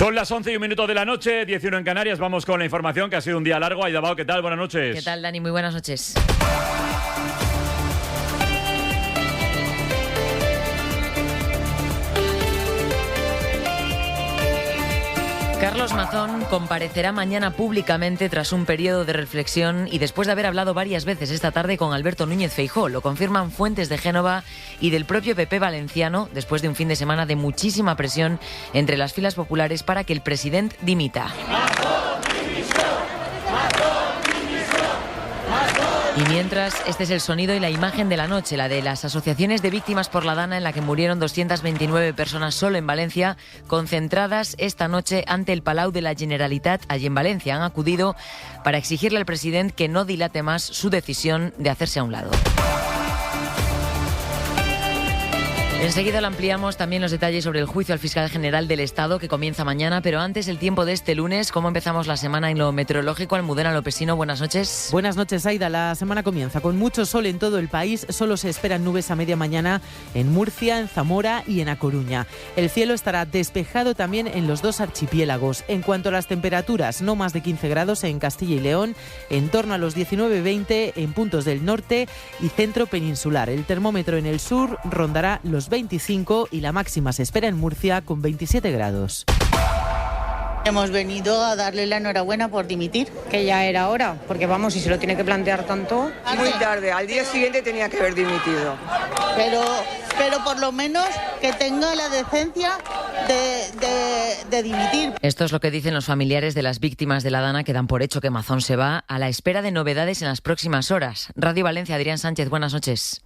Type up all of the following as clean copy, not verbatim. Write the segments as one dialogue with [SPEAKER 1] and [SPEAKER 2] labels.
[SPEAKER 1] Son las 11:01 de la noche, 11:01 en Canarias. Vamos con la información, que ha sido un día largo. Aida Bao, ¿qué tal? Buenas noches.
[SPEAKER 2] ¿Qué tal, Dani? Muy buenas noches. Carlos Mazón comparecerá mañana públicamente tras un periodo de reflexión y después de haber hablado varias veces esta tarde con Alberto Núñez Feijóo. Lo confirman fuentes de Génova y del propio PP valenciano, después de un fin de semana de muchísima presión entre las filas populares para que el presidente dimita. Y mientras, este es el sonido y la imagen de la noche, la de las asociaciones de víctimas por la Dana, en la que murieron 229 personas solo en Valencia, concentradas esta noche ante el Palau de la Generalitat, allí en Valencia. Han acudido para exigirle al presidente que no dilate más su decisión de hacerse a un lado. Enseguida lo ampliamos, también los detalles sobre el juicio al fiscal general del Estado, que comienza mañana, pero antes el tiempo de este lunes. ¿Cómo empezamos la semana en lo meteorológico? Almudena Lopesino, buenas noches.
[SPEAKER 3] Buenas noches, Aida. La semana comienza con mucho sol en todo el país. Solo se esperan nubes a media mañana en Murcia, en Zamora y en A Coruña. El cielo estará despejado también en los dos archipiélagos. En cuanto a las temperaturas, no más de 15 grados en Castilla y León, en torno a los 19-20 en puntos del norte y centro peninsular. El termómetro en el sur rondará los 25 y la máxima se espera en Murcia con 27 grados.
[SPEAKER 4] Hemos venido a darle la enhorabuena por dimitir.
[SPEAKER 5] Que ya era hora, porque vamos, si se lo tiene que plantear tanto...
[SPEAKER 6] Muy tarde, al día siguiente tenía que haber dimitido.
[SPEAKER 4] Pero por lo menos que tenga la decencia de dimitir.
[SPEAKER 2] Esto es lo que dicen los familiares de las víctimas de la Dana, que dan por hecho que Mazón se va, a la espera de novedades en las próximas horas. Radio Valencia, Adrián Sánchez, buenas noches.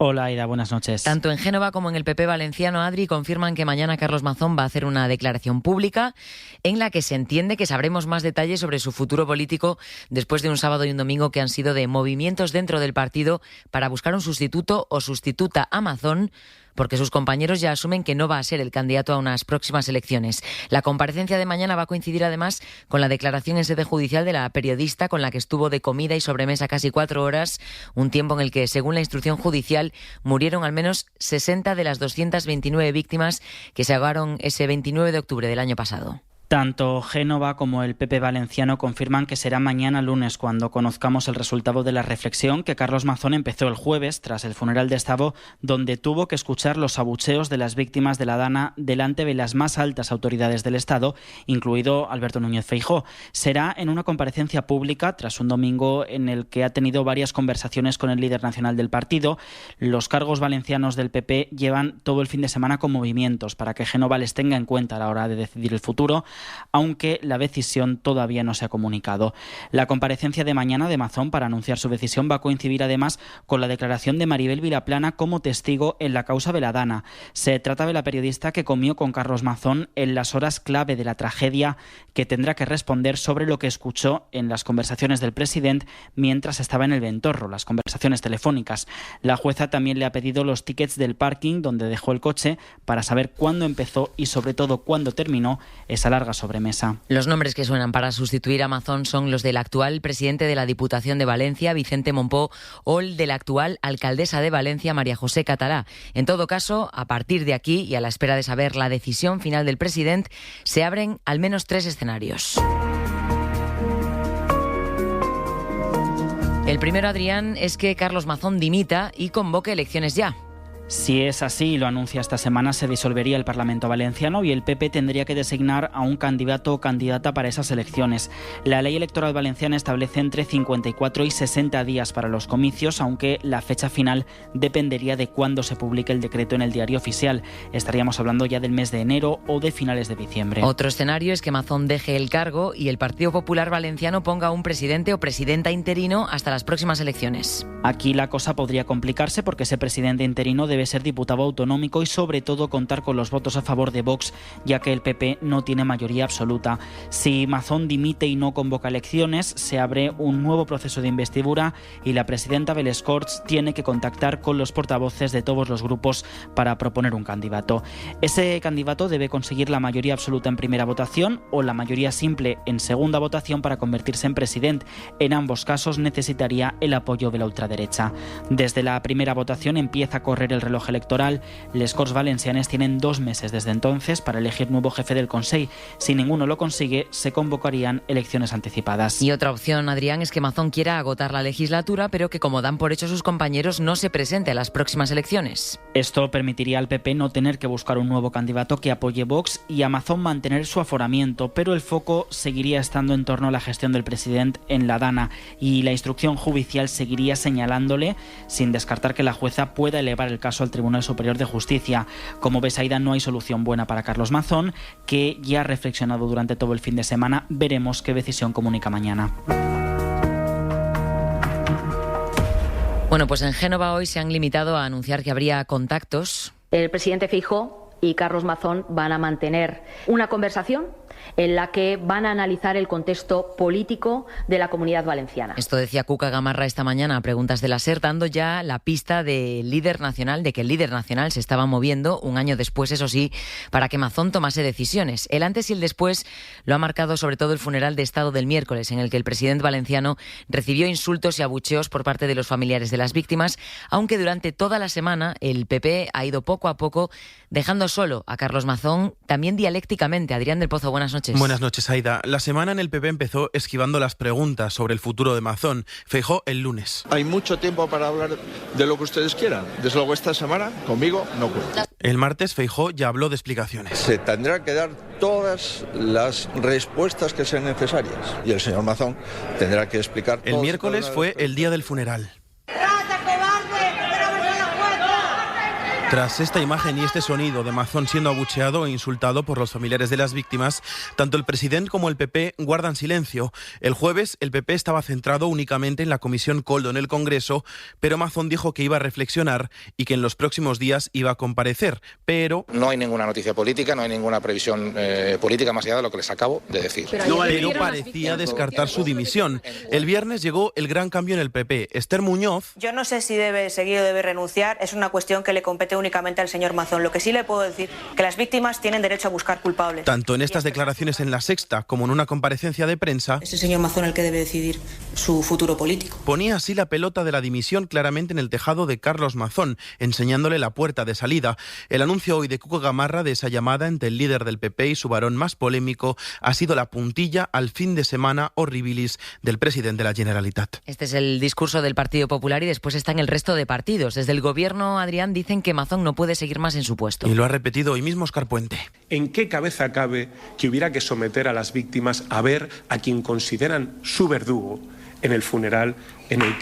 [SPEAKER 7] Hola, Aida, buenas noches.
[SPEAKER 2] Tanto en Génova como en el PP valenciano, Adri, confirman que mañana Carlos Mazón va a hacer una declaración pública en la que se entiende que sabremos más detalles sobre su futuro político después de un sábado y un domingo que han sido de movimientos dentro del partido para buscar un sustituto o sustituta a Mazón, porque sus compañeros ya asumen que no va a ser el candidato a unas próximas elecciones. La comparecencia de mañana va a coincidir además con la declaración en sede judicial de la periodista, con la que estuvo de comida y sobremesa casi 4 horas, un tiempo en el que, según la instrucción judicial, murieron al menos 60 de las 229 víctimas que se ahogaron ese 29 de octubre del año pasado.
[SPEAKER 7] Tanto Génova como el PP valenciano confirman que será mañana lunes cuando conozcamos el resultado de la reflexión que Carlos Mazón empezó el jueves tras el funeral de Estado, donde tuvo que escuchar los abucheos de las víctimas de la Dana delante de las más altas autoridades del Estado, incluido Alberto Núñez Feijóo. Será en una comparecencia pública tras un domingo en el que ha tenido varias conversaciones con el líder nacional del partido. Los cargos valencianos del PP llevan todo el fin de semana con movimientos para que Génova les tenga en cuenta a la hora de decidir el futuro, aunque la decisión todavía no se ha comunicado. La comparecencia de mañana de Mazón para anunciar su decisión va a coincidir además con la declaración de Maribel Vilaplana como testigo en la causa de la Dana. Se trata de la periodista que comió con Carlos Mazón en las horas clave de la tragedia, que tendrá que responder sobre lo que escuchó en las conversaciones del presidente mientras estaba en el Ventorro, las conversaciones telefónicas. La jueza también le ha pedido los tickets del parking donde dejó el coche para saber cuándo empezó y sobre todo cuándo terminó esa larga sobremesa.
[SPEAKER 2] Los nombres que suenan para sustituir a Mazón son los del actual presidente de la Diputación de Valencia, Vicente Mompó, o el de la actual alcaldesa de Valencia, María José Catalá. En todo caso, a partir de aquí y a la espera de saber la decisión final del presidente, se abren al menos 3 escenarios. El primero, Adrián, es que Carlos Mazón dimita y convoque elecciones ya.
[SPEAKER 7] Si es así, lo anuncia esta semana, se disolvería el Parlamento valenciano y el PP tendría que designar a un candidato o candidata para esas elecciones. La ley electoral valenciana establece entre 54 y 60 días para los comicios, aunque la fecha final dependería de cuándo se publique el decreto en el Diario Oficial. Estaríamos hablando ya del mes de enero o de finales de diciembre.
[SPEAKER 2] Otro escenario es que Mazón deje el cargo y el Partido Popular Valenciano ponga un presidente o presidenta interino hasta las próximas elecciones.
[SPEAKER 7] Aquí la cosa podría complicarse porque ese presidente interino debe ser diputado autonómico y sobre todo contar con los votos a favor de Vox, ya que el PP no tiene mayoría absoluta. Si Mazón dimite y no convoca elecciones, se abre un nuevo proceso de investidura y la presidenta Belén Corts tiene que contactar con los portavoces de todos los grupos para proponer un candidato. Ese candidato debe conseguir la mayoría absoluta en primera votación o la mayoría simple en segunda votación para convertirse en presidente. En ambos casos necesitaría el apoyo de la ultraderecha. Desde la primera votación empieza a correr el reloj reloj electoral. Les Corts Valencianes tienen 2 meses desde entonces para elegir nuevo jefe del Consell. Si ninguno lo consigue, se convocarían elecciones anticipadas.
[SPEAKER 2] Y otra opción, Adrián, es que Mazón quiera agotar la legislatura, pero que, como dan por hecho sus compañeros, no se presente a las próximas elecciones.
[SPEAKER 7] Esto permitiría al PP no tener que buscar un nuevo candidato que apoye Vox y a Mazón mantener su aforamiento, pero el foco seguiría estando en torno a la gestión del presidente en la Dana y la instrucción judicial seguiría señalándole, sin descartar que la jueza pueda elevar el caso al Tribunal Superior de Justicia. Como ves, Aida, no hay solución buena para Carlos Mazón, que ya ha reflexionado durante todo el fin de semana. Veremos qué decisión comunica mañana.
[SPEAKER 2] Bueno, pues en Génova hoy se han limitado a anunciar que habría contactos.
[SPEAKER 8] El presidente Feijóo y Carlos Mazón van a mantener una conversación en la que van a analizar el contexto político de la Comunidad Valenciana.
[SPEAKER 2] Esto decía Cuca Gamarra esta mañana a preguntas de la SER, dando ya la pista del líder nacional, de que el líder nacional se estaba moviendo un año después, eso sí, para que Mazón tomase decisiones. El antes y el después lo ha marcado sobre todo el funeral de Estado del miércoles, en el que el presidente valenciano recibió insultos y abucheos por parte de los familiares de las víctimas, aunque durante toda la semana el PP ha ido poco a poco dejando solo a Carlos Mazón, también dialécticamente. Adrián del Pozo, buenas noches.
[SPEAKER 9] Buenas noches, Aida. La semana en el PP empezó esquivando las preguntas sobre el futuro de Mazón. Feijóo el lunes.
[SPEAKER 10] Hay mucho tiempo para hablar de lo que ustedes quieran. Desde luego esta semana conmigo no cuenta.
[SPEAKER 9] El martes Feijóo ya habló de explicaciones.
[SPEAKER 10] Se tendrán que dar todas las respuestas que sean necesarias y el señor Mazón tendrá que explicar.
[SPEAKER 9] El miércoles fue el día del funeral. Tras esta imagen y este sonido de Mazón siendo abucheado e insultado por los familiares de las víctimas, tanto el presidente como el PP guardan silencio. El jueves el PP estaba centrado únicamente en la comisión Koldo en el Congreso, pero Mazón dijo que iba a reflexionar y que en los próximos días iba a comparecer, pero...
[SPEAKER 11] No hay ninguna noticia política, no hay ninguna previsión política más allá de lo que les acabo de decir.
[SPEAKER 9] Pero parecía descartar su dimisión. El viernes llegó el gran cambio en el PP. Esther Muñoz...
[SPEAKER 12] Yo no sé si debe seguir o debe renunciar, es una cuestión que le compete únicamente al señor Mazón. Lo que sí le puedo decir que las víctimas tienen derecho a buscar culpables.
[SPEAKER 9] Tanto en estas declaraciones en La Sexta como en una comparecencia de prensa,
[SPEAKER 12] es el señor Mazón el que debe decidir su futuro político.
[SPEAKER 9] Ponía así la pelota de la dimisión claramente en el tejado de Carlos Mazón, enseñándole la puerta de salida. El anuncio hoy de Cuca Gamarra de esa llamada entre el líder del PP y su varón más polémico ha sido la puntilla al fin de semana horribilis del presidente de la Generalitat.
[SPEAKER 2] Este es el discurso del Partido Popular y después están el resto de partidos. Desde el gobierno, Adrián, dicen que Mazón no puede seguir más en su puesto.
[SPEAKER 9] Y lo ha repetido hoy mismo Óscar Puente.
[SPEAKER 13] ¿En qué cabeza cabe que hubiera que someter a las víctimas a ver a quien consideran su verdugo en el funeral en el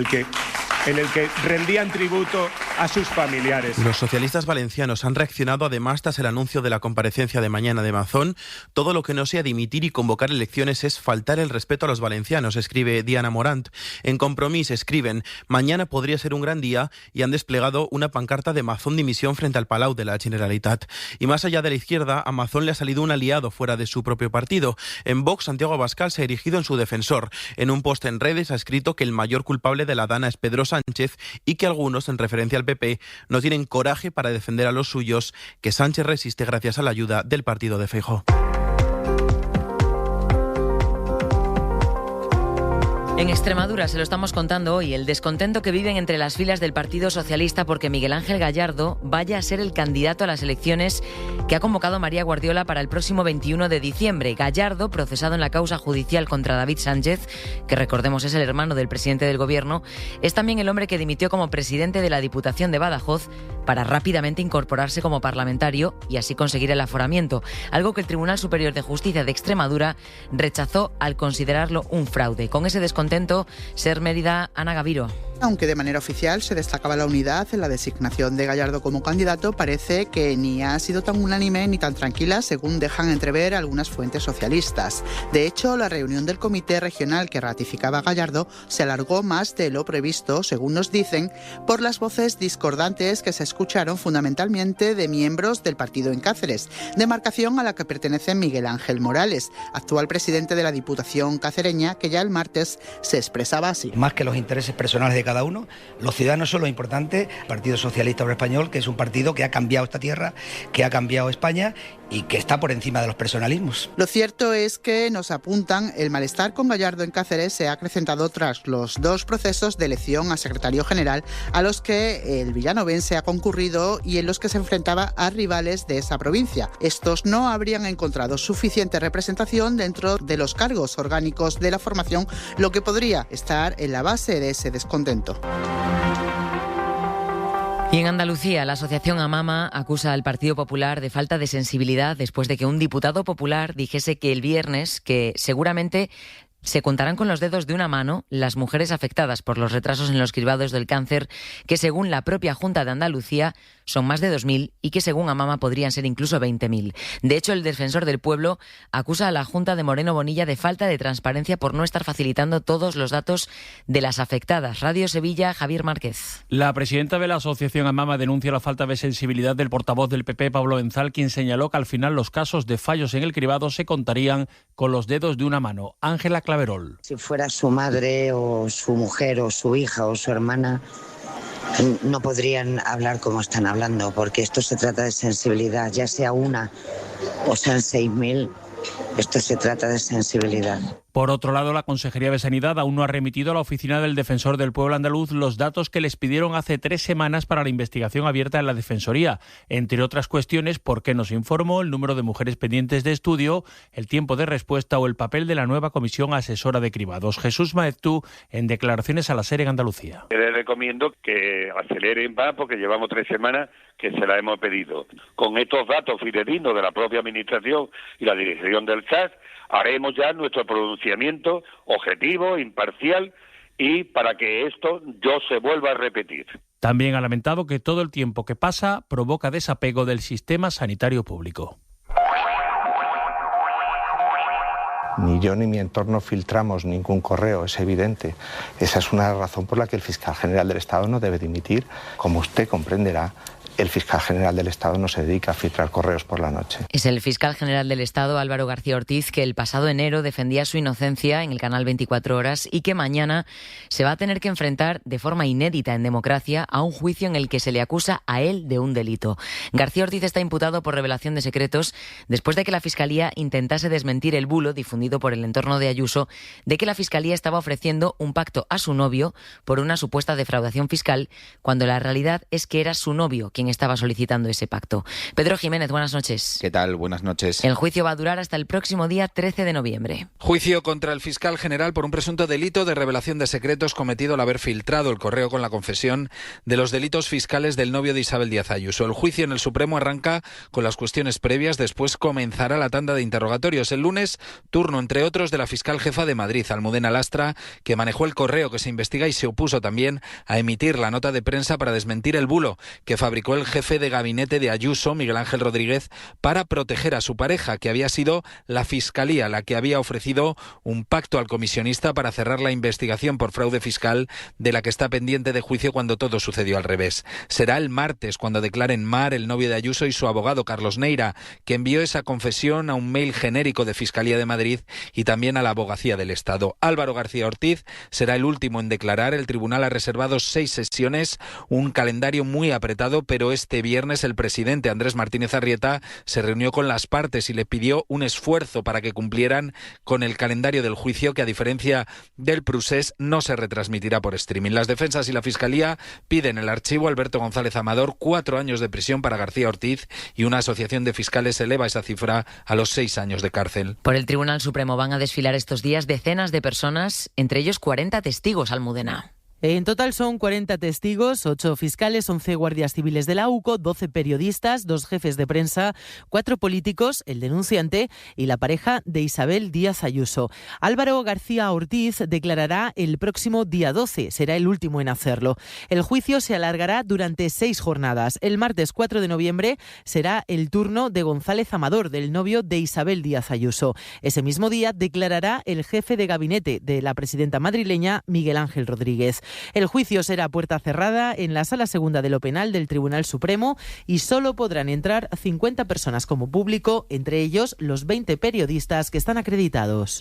[SPEAKER 13] que rendían tributo a sus familiares?
[SPEAKER 9] Los socialistas valencianos han reaccionado además tras el anuncio de la comparecencia de mañana de Mazón. Todo lo que no sea dimitir y convocar elecciones es faltar el respeto a los valencianos, escribe Diana Morant. En Compromís escriben: mañana podría ser un gran día, y han desplegado una pancarta de Mazón dimisión frente al Palau de la Generalitat. Y más allá de la izquierda, a Mazón le ha salido un aliado fuera de su propio partido. En Vox, Santiago Abascal se ha erigido en su defensor. En un post en redes ha escrito que el mayor culpable de la Dana es Pedro Sánchez y que algunos, en referencia al PP, no tienen coraje para defender a los suyos, que Sánchez resiste gracias a la ayuda del partido de Feijóo.
[SPEAKER 2] En Extremadura, se lo estamos contando hoy, el descontento que viven entre las filas del Partido Socialista porque Miguel Ángel Gallardo vaya a ser el candidato a las elecciones que ha convocado María Guardiola para el próximo 21 de diciembre. Gallardo, procesado en la causa judicial contra David Sánchez, que recordemos es el hermano del presidente del Gobierno, es también el hombre que dimitió como presidente de la Diputación de Badajoz para rápidamente incorporarse como parlamentario y así conseguir el aforamiento, algo que el Tribunal Superior de Justicia de Extremadura rechazó al considerarlo un fraude. Con ese descontento, Ser Mérida, Ana Gaviro.
[SPEAKER 14] Aunque de manera oficial se destacaba la unidad en la designación de Gallardo como candidato, parece que ni ha sido tan unánime ni tan tranquila según dejan entrever algunas fuentes socialistas. De hecho, la reunión del comité regional que ratificaba a Gallardo se alargó más de lo previsto, según nos dicen, por las voces discordantes que se escucharon fundamentalmente de miembros del partido en Cáceres, demarcación a la que pertenece Miguel Ángel Morales, actual presidente de la Diputación cacereña, que ya el martes se expresaba así.
[SPEAKER 15] Más que los intereses personales de cada uno. Los ciudadanos son lo importante. El Partido Socialista Obrero Español, que es un partido que ha cambiado esta tierra, que ha cambiado España y que está por encima de los personalismos.
[SPEAKER 14] Lo cierto es que nos apuntan el malestar con Gallardo en Cáceres se ha acrecentado tras los 2 procesos de elección a secretario general a los que el villanovense ha concurrido y en los que se enfrentaba a rivales de esa provincia. Estos no habrían encontrado suficiente representación dentro de los cargos orgánicos de la formación, lo que podría estar en la base de ese descontento.
[SPEAKER 2] Y en Andalucía, la asociación Amama acusa al Partido Popular de falta de sensibilidad después de que un diputado popular dijese que el viernes que seguramente se contarán con los dedos de una mano las mujeres afectadas por los retrasos en los cribados del cáncer, que según la propia Junta de Andalucía son más de 2.000 y que según Amama podrían ser incluso 20.000. De hecho, el Defensor del Pueblo acusa a la Junta de Moreno Bonilla de falta de transparencia por no estar facilitando todos los datos de las afectadas. Radio Sevilla, Javier Márquez.
[SPEAKER 16] La presidenta de la asociación Amama denuncia la falta de sensibilidad del portavoz del PP, Pablo Enzal, quien señaló que al final los casos de fallos en el cribado se contarían con los dedos de una mano. Ángela Claverol.
[SPEAKER 17] Si fuera su madre o su mujer o su hija o su hermana, no podrían hablar como están hablando, porque esto se trata de sensibilidad, ya sea una o sean 6.000, esto se trata de sensibilidad.
[SPEAKER 16] Por otro lado, la Consejería de Sanidad aún no ha remitido a la Oficina del Defensor del Pueblo andaluz los datos que les pidieron hace 3 semanas para la investigación abierta en la Defensoría. Entre otras cuestiones, por qué no se informó, el número de mujeres pendientes de estudio, el tiempo de respuesta o el papel de la nueva Comisión Asesora de Cribados. Jesús Maeztu, en declaraciones a la SER en Andalucía.
[SPEAKER 18] Les recomiendo que aceleren más porque llevamos 3 semanas que se la hemos pedido. Con estos datos fidedignos de la propia Administración y la dirección del SAS, haremos ya nuestro pronunciamiento objetivo, imparcial y para que esto no se vuelva a repetir.
[SPEAKER 16] También ha lamentado que todo el tiempo que pasa provoca desapego del sistema sanitario público.
[SPEAKER 19] Ni yo ni mi entorno filtramos ningún correo, es evidente. Esa es una razón por la que el fiscal general del Estado no debe dimitir. Como usted comprenderá, el fiscal general del Estado no se dedica a filtrar correos por la noche.
[SPEAKER 2] Es el fiscal general del Estado, Álvaro García Ortiz, que el pasado enero defendía su inocencia en el canal 24 Horas y que mañana se va a tener que enfrentar de forma inédita en democracia a un juicio en el que se le acusa a él de un delito. García Ortiz está imputado por revelación de secretos después de que la Fiscalía intentase desmentir el bulo difundido por el entorno de Ayuso de que la Fiscalía estaba ofreciendo un pacto a su novio por una supuesta defraudación fiscal, cuando la realidad es que era su novio quien estaba solicitando ese pacto. Pedro Jiménez, buenas noches.
[SPEAKER 20] ¿Qué tal? Buenas noches.
[SPEAKER 2] El juicio va a durar hasta el próximo día 13 de noviembre.
[SPEAKER 20] Juicio contra el fiscal general por un presunto delito de revelación de secretos cometido al haber filtrado el correo con la confesión de los delitos fiscales del novio de Isabel Díaz Ayuso. El juicio en el Supremo arranca con las cuestiones previas, después comenzará la tanda de interrogatorios. El lunes, turno, entre otros, de la fiscal jefa de Madrid, Almudena Lastra, que manejó el correo que se investiga y se opuso también a emitir la nota de prensa para desmentir el bulo que fabricó el jefe de gabinete de Ayuso, Miguel Ángel Rodríguez, para proteger a su pareja, que había sido la Fiscalía la que había ofrecido un pacto al comisionista para cerrar la investigación por fraude fiscal de la que está pendiente de juicio cuando todo sucedió al revés. Será el martes cuando declaren Mar, el novio de Ayuso, y su abogado Carlos Neira, que envió esa confesión a un mail genérico de Fiscalía de Madrid y también a la Abogacía del Estado. Álvaro García Ortiz será el último en declarar. El tribunal ha reservado 6 sesiones, un calendario muy apretado, pero este viernes el presidente Andrés Martínez Arrieta se reunió con las partes y le pidió un esfuerzo para que cumplieran con el calendario del juicio, que a diferencia del procés no se retransmitirá por streaming. Las defensas y la Fiscalía piden el archivo. Alberto González Amador, 4 años de prisión para García Ortiz, y una asociación de fiscales eleva esa cifra a los 6 años de cárcel.
[SPEAKER 2] Por el Tribunal Supremo van a desfilar estos días decenas de personas, entre ellos 40 testigos, Almudena.
[SPEAKER 3] En total son 40 testigos, 8 fiscales, 11 guardias civiles de la UCO, 12 periodistas, 2 jefes de prensa, 4 políticos, el denunciante y la pareja de Isabel Díaz Ayuso. Álvaro García Ortiz declarará el próximo día 12, será el último en hacerlo. El juicio se alargará durante 6 jornadas. El martes 4 de noviembre será el turno de González Amador, del novio de Isabel Díaz Ayuso. Ese mismo día declarará el jefe de gabinete de la presidenta madrileña, Miguel Ángel Rodríguez. El juicio será a puerta cerrada en la Sala Segunda de lo Penal del Tribunal Supremo y solo podrán entrar 50 personas como público, entre ellos los 20 periodistas que están acreditados.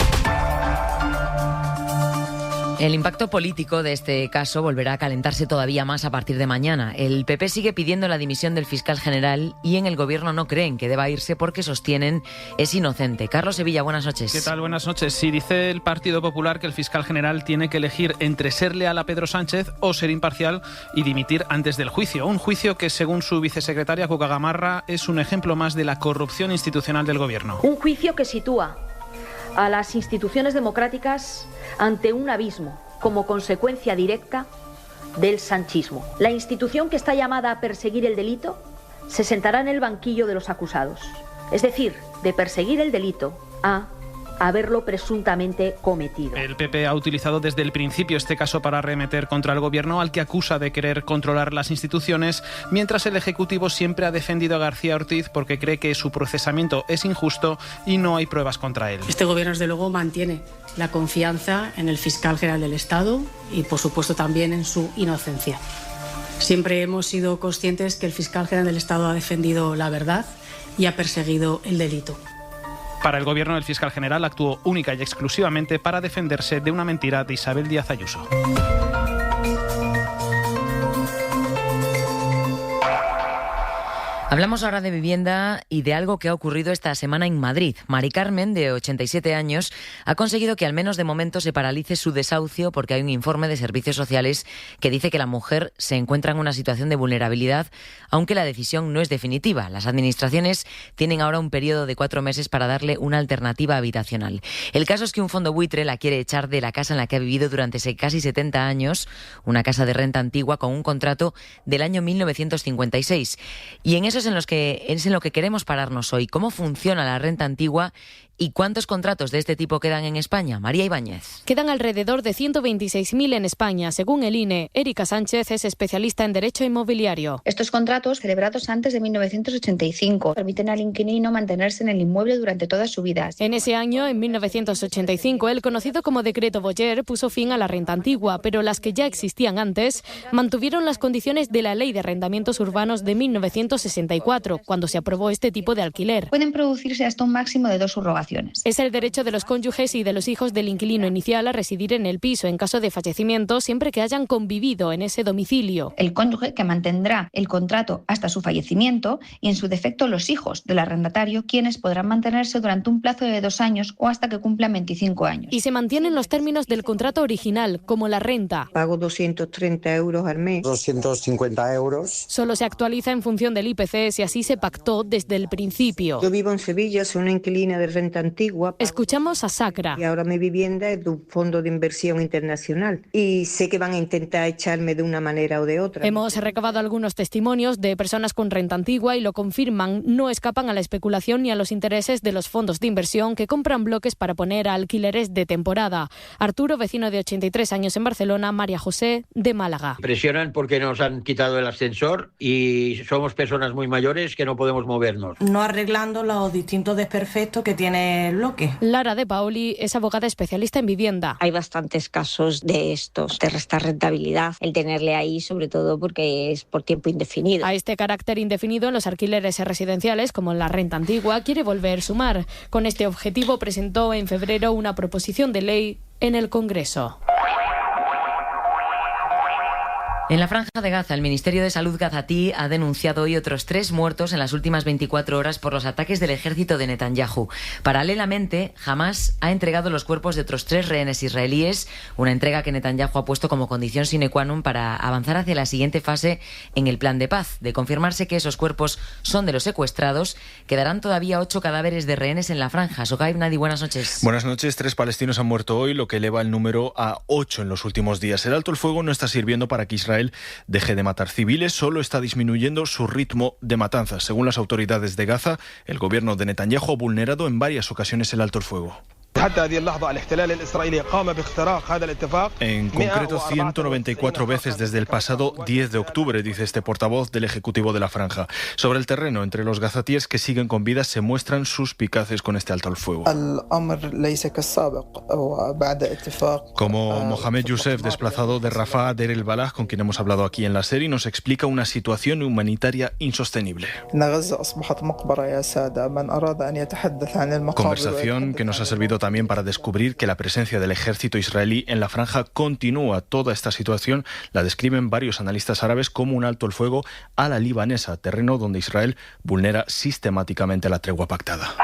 [SPEAKER 2] El impacto político de este caso volverá a calentarse todavía más a partir de mañana. El PP sigue pidiendo la dimisión del fiscal general y en el gobierno no creen que deba irse porque sostienen es inocente. Carlos Sevilla, buenas noches.
[SPEAKER 21] ¿Qué tal? Buenas noches. Sí, dice el Partido Popular que el fiscal general tiene que elegir entre ser leal a Pedro Sánchez o ser imparcial y dimitir antes del juicio. Un juicio que, según su vicesecretaria Cuca Gamarra, es un ejemplo más de la corrupción institucional del gobierno.
[SPEAKER 8] Un juicio que sitúa a las instituciones democráticas ante un abismo como consecuencia directa del sanchismo. La institución que está llamada a perseguir el delito se sentará en el banquillo de los acusados. Es decir, de perseguir el delito a haberlo presuntamente cometido.
[SPEAKER 21] El PP ha utilizado desde el principio este caso para arremeter contra el gobierno, al que acusa de querer controlar las instituciones, mientras el Ejecutivo siempre ha defendido a García Ortiz porque cree que su procesamiento es injusto y no hay pruebas contra él.
[SPEAKER 22] Este gobierno, desde luego, mantiene la confianza en el fiscal general del Estado y, por supuesto, también en su inocencia. Siempre hemos sido conscientes que el fiscal general del Estado ha defendido la verdad y ha perseguido el delito.
[SPEAKER 21] Para el gobierno, el fiscal general actuó única y exclusivamente para defenderse de una mentira de Isabel Díaz Ayuso.
[SPEAKER 2] Hablamos ahora de vivienda y de algo que ha ocurrido esta semana en Madrid. Mari Carmen, de 87 años, ha conseguido que al menos de momento se paralice su desahucio porque hay un informe de servicios sociales que dice que la mujer se encuentra en una situación de vulnerabilidad, aunque la decisión no es definitiva. Las administraciones tienen ahora un periodo de 4 meses para darle una alternativa habitacional. El caso es que un fondo buitre la quiere echar de la casa en la que ha vivido durante casi 70 años, una casa de renta antigua con un contrato del año 1956. Y en eso es en lo que queremos pararnos hoy. ¿Cómo funciona la renta antigua y cuántos contratos de este tipo quedan en España? María Ibáñez.
[SPEAKER 23] Quedan alrededor de 126.000 en España, según el INE. Erika Sánchez es especialista en derecho inmobiliario.
[SPEAKER 24] Estos contratos, celebrados antes de 1985, permiten al inquilino mantenerse en el inmueble durante toda su vida.
[SPEAKER 23] En ese año, en 1985, el conocido como Decreto Boyer puso fin a la renta antigua, pero las que ya existían antes mantuvieron las condiciones de la Ley de Arrendamientos Urbanos de 1964, cuando se aprobó este tipo de alquiler.
[SPEAKER 24] Pueden producirse hasta un máximo de 2 subrogaciones.
[SPEAKER 23] Es el derecho de los cónyuges y de los hijos del inquilino inicial a residir en el piso en caso de fallecimiento, siempre que hayan convivido en ese domicilio.
[SPEAKER 24] El cónyuge que mantendrá el contrato hasta su fallecimiento y, en su defecto, los hijos del arrendatario, quienes podrán mantenerse durante un plazo de 2 años o hasta que cumplan 25 años.
[SPEAKER 23] Y se mantienen los términos del contrato original, como la renta.
[SPEAKER 5] Pago 230 euros al mes.
[SPEAKER 25] 250 euros.
[SPEAKER 23] Solo se actualiza en función del IPC, si así se pactó desde el principio.
[SPEAKER 5] Yo vivo en Sevilla, soy una inquilina de renta antigua.
[SPEAKER 23] Escuchamos a Sacra.
[SPEAKER 5] Y ahora mi vivienda es de un fondo de inversión internacional y sé que van a intentar echarme de una manera o de otra.
[SPEAKER 23] Hemos recabado algunos testimonios de personas con renta antigua y lo confirman. No escapan a la especulación ni a los intereses de los fondos de inversión que compran bloques para poner a alquileres de temporada. Arturo, vecino de 83 años en Barcelona, María José, de Málaga.
[SPEAKER 26] Presionan porque nos han quitado el ascensor y somos personas muy mayores que no podemos movernos.
[SPEAKER 27] No arreglando los distintos desperfectos que tiene el bloque.
[SPEAKER 23] Lara de Paoli es abogada especialista en vivienda.
[SPEAKER 28] Hay bastantes casos de estos, de restar rentabilidad, el tenerle ahí, sobre todo porque es por tiempo indefinido.
[SPEAKER 23] A este carácter indefinido en los alquileres residenciales, como en la renta antigua, quiere volver Sumar. Con este objetivo presentó en febrero una proposición de ley en el Congreso.
[SPEAKER 2] En la Franja de Gaza, el Ministerio de Salud gazatí ha denunciado hoy otros 3 muertos en las últimas 24 horas por los ataques del ejército de Netanyahu. Paralelamente, Hamas ha entregado los cuerpos de otros 3 rehenes israelíes, una entrega que Netanyahu ha puesto como condición sine qua non para avanzar hacia la siguiente fase en el plan de paz. De confirmarse que esos cuerpos son de los secuestrados, quedarán todavía 8 cadáveres de rehenes en la Franja. Sohaib Nadi, buenas noches.
[SPEAKER 29] Buenas noches. 3 palestinos han muerto hoy, lo que eleva el número a 8 en los últimos días. El alto el fuego no está sirviendo para que Israel deje de matar civiles, solo está disminuyendo su ritmo de matanzas. Según las autoridades de Gaza, el gobierno de Netanyahu ha vulnerado en varias ocasiones el alto el fuego. En concreto, 194 veces desde el pasado 10 de octubre, dice este portavoz del Ejecutivo de la Franja. Sobre el terreno, entre los gazatíes que siguen con vida se muestran suspicaces con este alto al fuego. Como Mohamed Youssef, desplazado de Rafah a Deir el-Balah, con quien hemos hablado aquí en la serie, nos explica una situación humanitaria insostenible. Conversación que nos ha servido también también para descubrir que la presencia del ejército israelí en la franja continúa. Toda esta situación la describen varios analistas árabes como un alto el fuego a la libanesa, terreno donde Israel vulnera sistemáticamente la tregua pactada.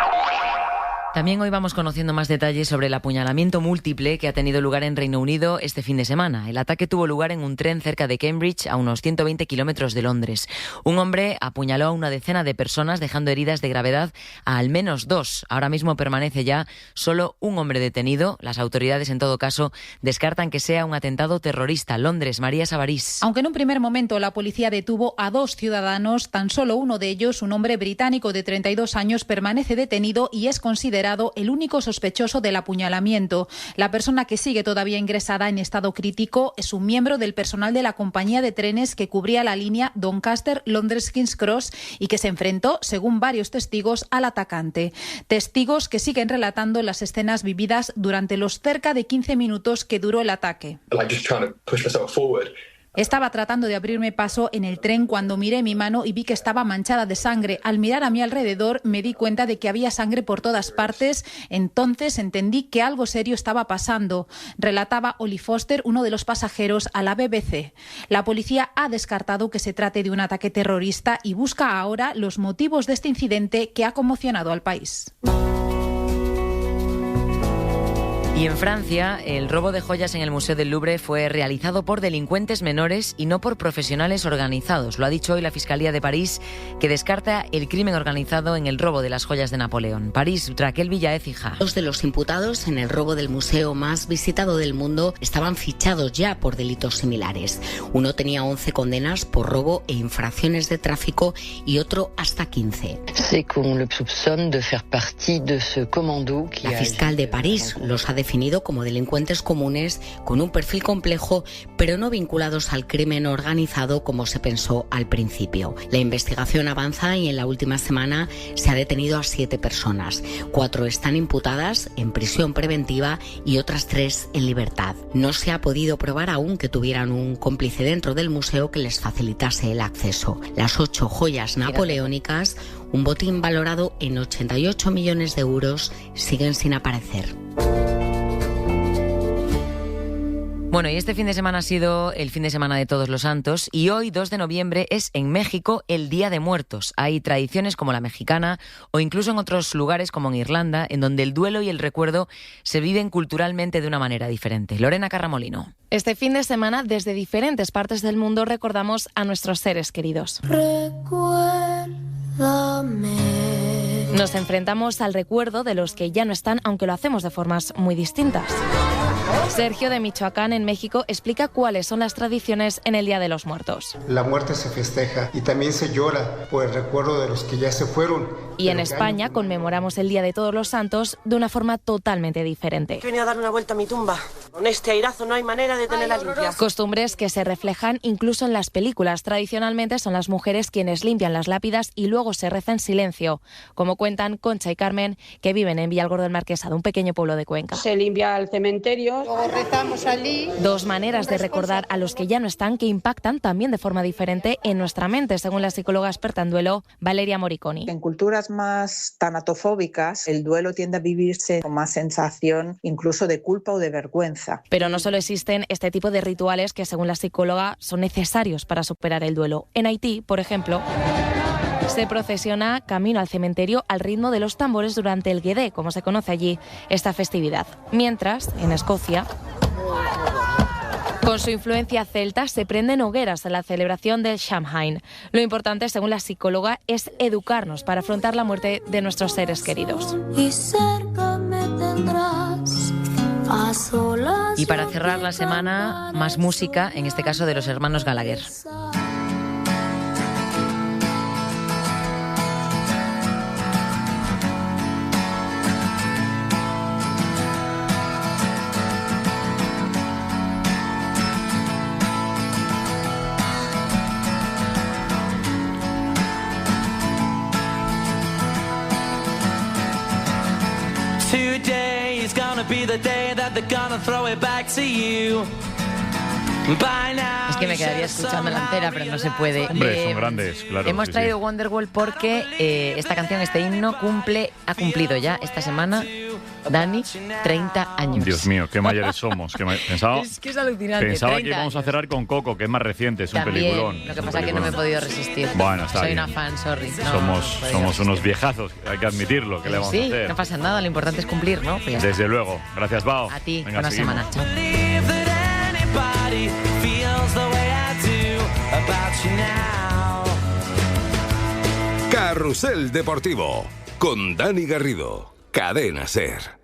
[SPEAKER 2] También hoy vamos conociendo más detalles sobre el apuñalamiento múltiple que ha tenido lugar en Reino Unido este fin de semana. El ataque tuvo lugar en un tren cerca de Cambridge, a unos 120 kilómetros de Londres. Un hombre apuñaló a una decena de personas, dejando heridas de gravedad a al menos 2. Ahora mismo permanece ya solo un hombre detenido. Las autoridades, en todo caso, descartan que sea un atentado terrorista. Londres, María Sabarís.
[SPEAKER 1] Aunque en un primer momento la policía detuvo a 2 ciudadanos, tan solo uno de ellos, un hombre británico de 32 años, permanece detenido y es considerado el único sospechoso del apuñalamiento. La persona que sigue todavía ingresada en estado crítico es un miembro del personal de la compañía de trenes que cubría la línea Doncaster-Londres King's Cross y que se enfrentó, según varios testigos, al atacante. Testigos que siguen relatando las escenas vividas durante los cerca de 15 minutos que duró el ataque. Estaba tratando de abrirme paso en el tren cuando miré mi mano y vi que estaba manchada de sangre. Al mirar a mi alrededor me di cuenta de que había sangre por todas partes. Entonces entendí que algo serio estaba pasando, relataba Ollie Foster, uno de los pasajeros, a la BBC. La policía ha descartado que se trate de un ataque terrorista y busca ahora los motivos de este incidente que ha conmocionado al país.
[SPEAKER 2] Y en Francia, el robo de joyas en el Museo del Louvre fue realizado por delincuentes menores y no por profesionales organizados. Lo ha dicho hoy la Fiscalía de París, que descarta el crimen organizado en el robo de las joyas de Napoleón. París, Raquel Villaez, hija.
[SPEAKER 4] Dos de los imputados en el robo del museo más visitado del mundo estaban fichados ya por delitos similares. Uno tenía 11 condenas por robo e infracciones de tráfico y otro hasta 15. La fiscal de París los ha definido como delincuentes comunes con un perfil complejo, pero no vinculados al crimen organizado como se pensó al principio. La investigación avanza y en la última semana se ha detenido a 7 personas. 4 están imputadas en prisión preventiva y otras 3 en libertad. No se ha podido probar aún que tuvieran un cómplice dentro del museo que les facilitase el acceso. Las 8 joyas napoleónicas, un botín valorado en 88 millones de euros, siguen sin aparecer.
[SPEAKER 2] Bueno, y este fin de semana ha sido el fin de semana de Todos los Santos y hoy, 2 de noviembre, es en México el Día de Muertos. Hay tradiciones como la mexicana o incluso en otros lugares como en Irlanda, en donde el duelo y el recuerdo se viven culturalmente de una manera diferente. Lorena Carramolino.
[SPEAKER 23] Este fin de semana, desde diferentes partes del mundo, recordamos a nuestros seres queridos. Recuérdame. Nos enfrentamos al recuerdo de los que ya no están, aunque lo hacemos de formas muy distintas. Sergio de Michoacán, en México, explica cuáles son las tradiciones en el Día de los Muertos.
[SPEAKER 6] La muerte se festeja y también se llora por el recuerdo de los que ya se fueron.
[SPEAKER 23] Y en España conmemoramos el Día de Todos los Santos de una forma totalmente diferente.
[SPEAKER 27] He venido a dar una vuelta a mi tumba. Con este airazo no hay manera de tenerla limpia.
[SPEAKER 23] Costumbres que se reflejan incluso en las películas. Tradicionalmente son las mujeres quienes limpian las lápidas y luego se reza en silencio, como cuentan Concha y Carmen, que viven en Villalgordo del Marquesado, un pequeño pueblo de Cuenca.
[SPEAKER 7] Se limpia el cementerio, luego rezamos allí.
[SPEAKER 23] 2 maneras de recordar a los que ya no están que impactan también de forma diferente en nuestra mente, según la psicóloga experta en duelo, Valeria Moriconi.
[SPEAKER 9] En culturas más tanatofóbicas, el duelo tiende a vivirse con más sensación incluso de culpa o de vergüenza.
[SPEAKER 23] Pero no solo existen este tipo de rituales que, según la psicóloga, son necesarios para superar el duelo. En Haití, por ejemplo, se procesiona camino al cementerio al ritmo de los tambores durante el Guedé, como se conoce allí esta festividad. Mientras, en Escocia, con su influencia celta, se prenden hogueras en la celebración del Samhain. Lo importante, según la psicóloga, es educarnos para afrontar la muerte de nuestros seres queridos.
[SPEAKER 2] Y para cerrar la semana, más música, en este caso de los hermanos Gallagher. Es que me quedaría escuchándola entera, pero no se puede.
[SPEAKER 10] Hombre, son grandes, claro.
[SPEAKER 2] Hemos traído Wonderwall porque esta canción, este himno, ha cumplido ya esta semana Dani, 30 años.
[SPEAKER 10] Dios mío, qué mayores somos.
[SPEAKER 2] Es que es alucinante.
[SPEAKER 10] Pensaba que íbamos a cerrar con Coco, que es más reciente, es un peliculón.
[SPEAKER 2] Lo que pasa es que no me he podido resistir.
[SPEAKER 10] Bueno, está
[SPEAKER 2] Soy
[SPEAKER 10] bien.
[SPEAKER 2] una fan, sorry.
[SPEAKER 10] Somos unos viejazos, hay que admitirlo. ¿Qué le vamos a hacer?
[SPEAKER 2] No pasa nada, lo importante es cumplir, ¿no? Pues
[SPEAKER 10] Desde luego. Gracias, Bao.
[SPEAKER 2] A ti,
[SPEAKER 10] Venga,
[SPEAKER 2] buena
[SPEAKER 10] seguimos.
[SPEAKER 2] semana. Chao.
[SPEAKER 11] Carrusel Deportivo con Dani Garrido, Cadena SER.